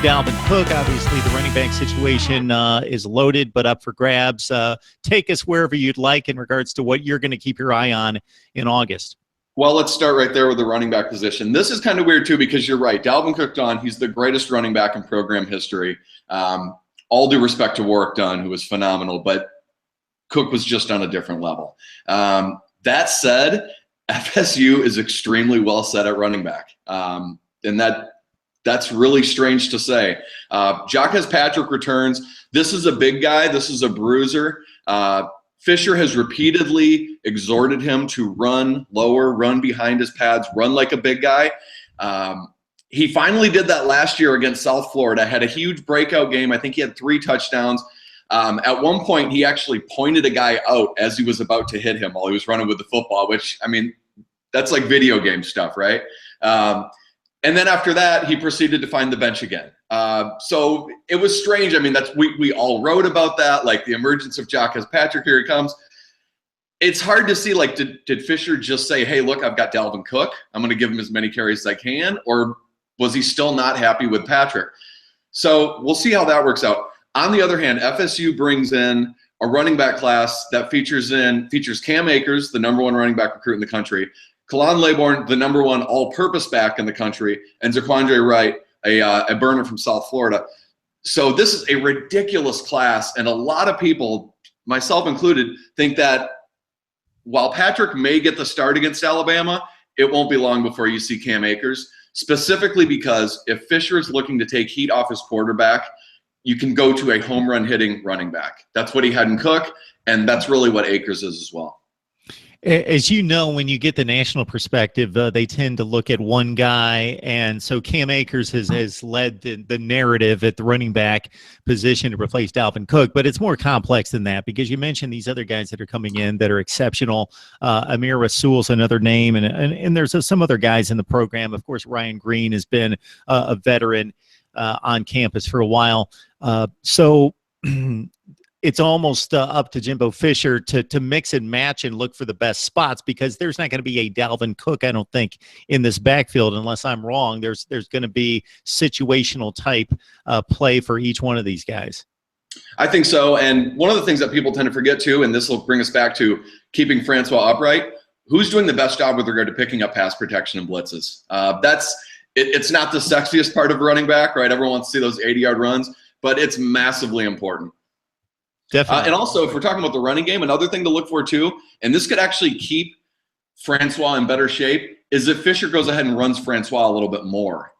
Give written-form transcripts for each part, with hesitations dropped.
Dalvin Cook. Obviously, the running back situation is loaded, but up for grabs. Take us wherever you'd like in regards to what you're going to keep your eye on in August. Well, let's start right there with the running back position. This is kind of weird, too, because you're right. Dalvin Cook, he's the greatest running back in program history. All due respect to Warwick Dunn, who was phenomenal, but Cook was just on a different level. That said, FSU is extremely well set at running back, and that's really strange to say. Jaques Patrick returns. This is a big guy. This is a bruiser. Fisher has repeatedly exhorted him to run lower, run behind his pads, run like a big guy. He finally did that last year against South Florida, had a huge breakout game. I think he had 3 touchdowns. At one point, he actually pointed a guy out as he was about to hit him while he was running with the football, which, I mean, that's like video game stuff, right? And then after that, he proceeded to find the bench again. So it was strange. I mean, we all wrote about that, like the emergence of Jaques Patrick, here he comes. It's hard to see, like, did Fisher just say, hey, look, I've got Dalvin Cook. I'm going to give him as many carries as I can, or was he still not happy with Patrick? So we'll see how that works out. On the other hand, FSU brings in a running back class that features Cam Akers, the #1 running back recruit in the country, Kalon Laybourne, the #1 all-purpose back in the country, and Zaquandre Wright, a burner from South Florida. So this is a ridiculous class, and a lot of people, myself included, think that while Patrick may get the start against Alabama, it won't be long before you see Cam Akers, specifically because if Fisher is looking to take heat off his quarterback, you can go to a home run hitting running back. That's what he had in Cook, and that's really what Akers is as well. As you know, when you get the national perspective, they tend to look at one guy, and so Cam Akers has led the narrative at the running back position to replace Dalvin Cook, but it's more complex than that because you mentioned these other guys that are coming in that are exceptional. Amir Rasul's another name, and there's some other guys in the program. Of course, Ryan Green has been a veteran on campus for a while. So it's almost up to Jimbo Fisher to mix and match and look for the best spots because there's not going to be a Dalvin Cook, I don't think, in this backfield unless I'm wrong. There's going to be situational type play for each one of these guys. I think so. And one of the things that people tend to forget too, and this will bring us back to keeping Francois upright, who's doing the best job with regard to picking up pass protection and blitzes? It's not the sexiest part of running back, right? Everyone wants to see those 80-yard runs, but it's massively important. Definitely. And also, if we're talking about the running game, another thing to look for too, and this could actually keep Francois in better shape, is if Fisher goes ahead and runs Francois a little bit more.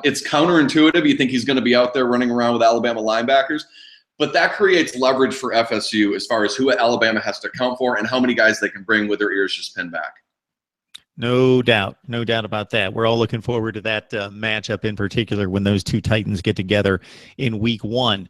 It's counterintuitive. You think he's going to be out there running around with Alabama linebackers, but that creates leverage for FSU as far as who Alabama has to account for and how many guys they can bring with their ears just pinned back. No doubt about that. We're all looking forward to that matchup in particular when those two Titans get together in week 1.